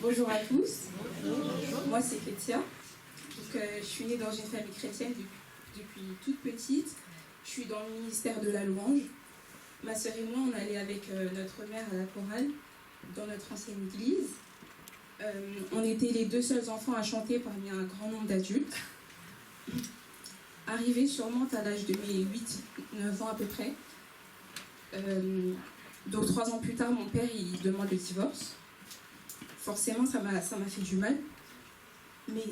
Bonjour à tous. Moi c'est Ketia. Je suis née dans une famille chrétienne depuis toute petite. Je suis dans le ministère de la louange. Ma sœur et moi on allait avec notre mère à la chorale dans notre ancienne église. On était les deux seuls enfants à chanter parmi un grand nombre d'adultes. Arrivé sûrement à l'âge de mes 8-9 ans à peu près. Donc 3 ans plus tard, mon père il demande le divorce. Forcément, ça m'a fait du mal. Mais...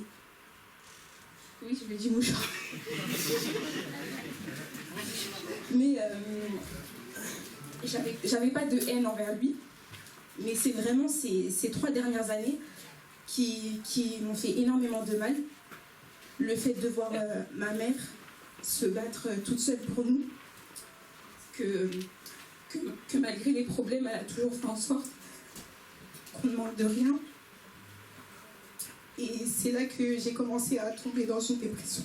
Oui, je le dis mouchoir. Mais j'avais pas de haine envers lui. Mais c'est vraiment ces 3 dernières années qui m'ont fait énormément de mal. Le fait de voir ma mère se battre toute seule pour nous, que malgré les problèmes, elle a toujours fait en sorte qu'on ne manque de rien. Et c'est là que j'ai commencé à tomber dans une dépression.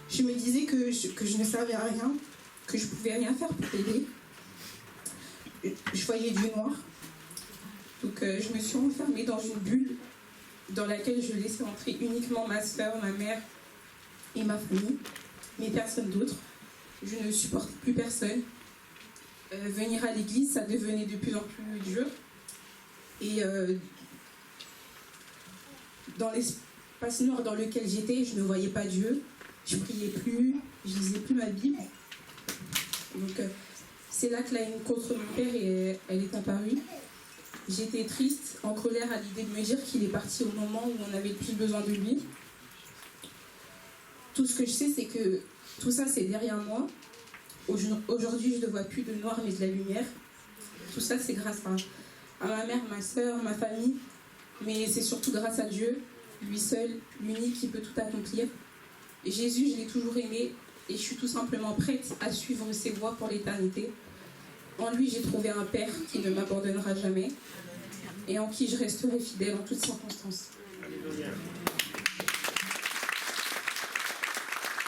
Je me disais que je ne servais à rien, que je ne pouvais rien faire pour aider. Je voyais du noir. Donc je me suis enfermée dans une bulle dans laquelle je laissais entrer uniquement ma soeur, ma mère et ma famille, mais personne d'autre. Je ne supportais plus personne. Venir à l'église, ça devenait de plus en plus dur. Et dans l'espace noir dans lequel j'étais, je ne voyais pas Dieu. Je priais plus, je lisais plus ma Bible. Donc c'est là que la haine contre mon père elle est apparue. J'étais triste, en colère à l'idée de me dire qu'il est parti au moment où on avait le plus besoin de lui. Tout ce que je sais, c'est que tout ça, c'est derrière moi. Aujourd'hui, je ne vois plus de noir, mais de la lumière. Tout ça, c'est grâce à ma mère, ma soeur, ma famille. Mais c'est surtout grâce à Dieu, lui seul, l'unique qui peut tout accomplir. Et Jésus, je l'ai toujours aimé et je suis tout simplement prête à suivre ses voies pour l'éternité. En lui, j'ai trouvé un Père qui ne m'abandonnera jamais et en qui je resterai fidèle en toutes circonstances. Alléluia.